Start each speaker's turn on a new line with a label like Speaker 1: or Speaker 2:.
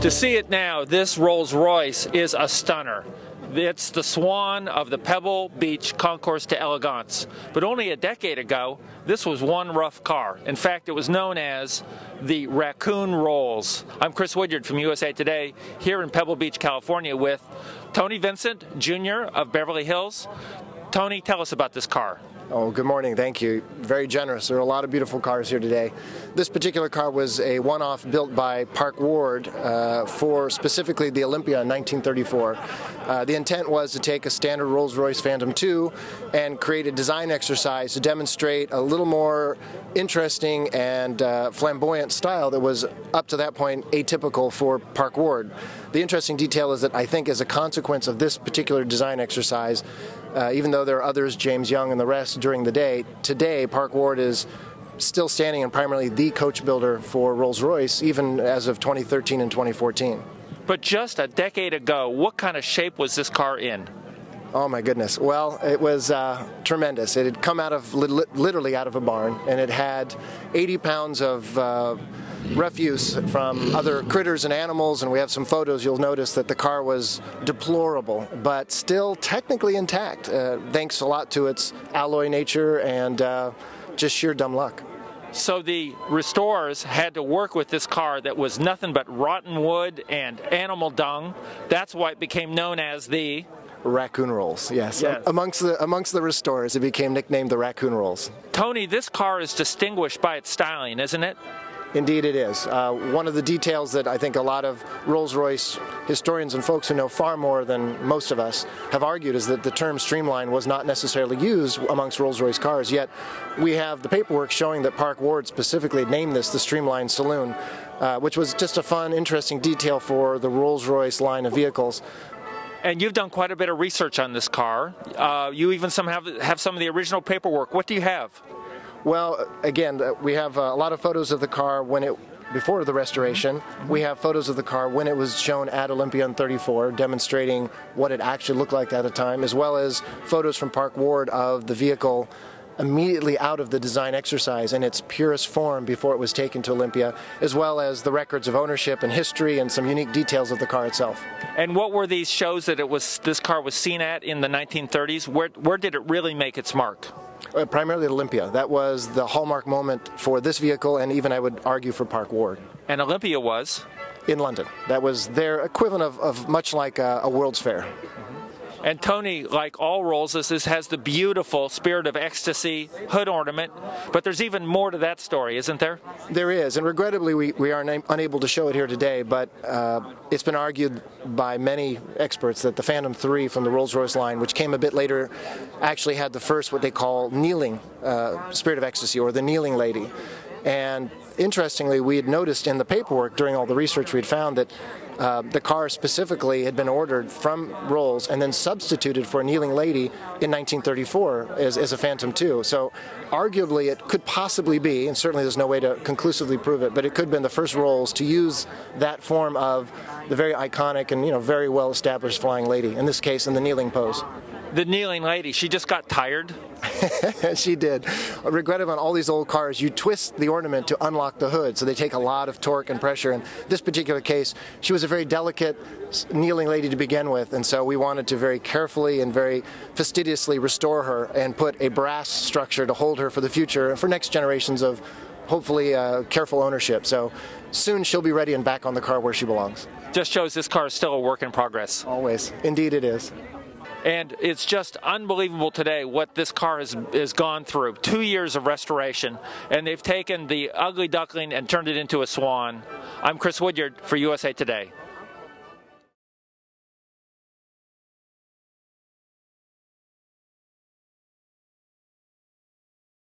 Speaker 1: To see it now, this Rolls-Royce is a stunner. It's the swan of the Pebble Beach Concours d'Elegance. But only a decade ago, this was one rough car. In fact, it was known as the Raccoon Rolls. I'm Chris Woodyard from USA Today, here in Pebble Beach, California, with Tony Vincent Jr. of Beverly Hills. Tony, tell us about this car.
Speaker 2: Oh, good morning. Thank you. Very generous. There are a lot of beautiful cars here today. This particular car was a one-off built by Park Ward for specifically the Olympia in 1934. The intent was to take a standard Rolls-Royce Phantom II and create a design exercise to demonstrate a little more interesting and flamboyant style that was, up to that point, atypical for Park Ward. The interesting detail is that I think as a consequence of this particular design exercise, even though there are others, James Young and the rest, during the day, today Park Ward is still standing and primarily the coach builder for Rolls-Royce, even as of 2013 and 2014.
Speaker 1: But just a decade ago, what kind of shape was this car in?
Speaker 2: Oh my goodness. Well, it was tremendous. It had come out of, literally out of a barn, and it had 80 pounds of refuse from other critters and animals, and we have some photos. You'll notice that the car was deplorable, but still technically intact, thanks a lot to its alloy nature and just sheer dumb luck.
Speaker 1: So the restorers had to work with this car that was nothing but rotten wood and animal dung. That's why it became known as the
Speaker 2: Raccoon Rolls, yes. Amongst the restorers, it became nicknamed the Raccoon Rolls.
Speaker 1: Tony, this car is distinguished by its styling, isn't it?
Speaker 2: Indeed it is. One of the details that I think a lot of Rolls-Royce historians and folks who know far more than most of us have argued is that the term Streamline was not necessarily used amongst Rolls-Royce cars, yet we have the paperwork showing that Park Ward specifically named this the Streamline Saloon, which was just a fun, interesting detail for the Rolls-Royce line of vehicles.
Speaker 1: And you've done quite a bit of research on this car. You even have some of the original paperwork. What do you have?
Speaker 2: Well, again, we have a lot of photos of the car before the restoration. We have photos of the car when it was shown at Olympia in '34, demonstrating what it actually looked like at the time, as well as photos from Park Ward of the vehicle immediately out of the design exercise in its purest form before it was taken to Olympia, as well as the records of ownership and history and some unique details of the car itself.
Speaker 1: And what were these shows that this car was seen at in the 1930s? Where did it really make its mark?
Speaker 2: Primarily Olympia. That was the hallmark moment for this vehicle, and even I would argue for Park Ward.
Speaker 1: And Olympia was?
Speaker 2: In London. That was their equivalent of much like a World's Fair.
Speaker 1: And Tony, like all Rollses, this has the beautiful Spirit of Ecstasy hood ornament, but there's even more to that story, isn't there?
Speaker 2: There is, and regrettably we are unable to show it here today, but it's been argued by many experts that the Phantom III from the Rolls-Royce line, which came a bit later, actually had the first what they call kneeling Spirit of Ecstasy, or the kneeling lady. And interestingly, we had noticed in the paperwork during all the research we had found that the car specifically had been ordered from Rolls and then substituted for a kneeling lady in 1934 as a Phantom II. So arguably it could possibly be, and certainly there's no way to conclusively prove it, but it could have been the first Rolls to use that form of the very iconic and very well established flying lady, in this case in the kneeling pose.
Speaker 1: The kneeling lady, she just got tired?
Speaker 2: She did. Regrettably, on all these old cars, you twist the ornament to unlock the hood, so they take a lot of torque and pressure. In this particular case, she was a very delicate kneeling lady to begin with, and so we wanted to very carefully and very fastidiously restore her and put a brass structure to hold her for the future and for next generations of hopefully careful ownership. So soon she'll be ready and back on the car where she belongs.
Speaker 1: Just shows this car is still a work in progress.
Speaker 2: Always. Indeed it is.
Speaker 1: And it's just unbelievable today what this car has gone through. 2 years of restoration, and they've taken the ugly duckling and turned it into a swan. I'm Chris Woodyard for USA Today.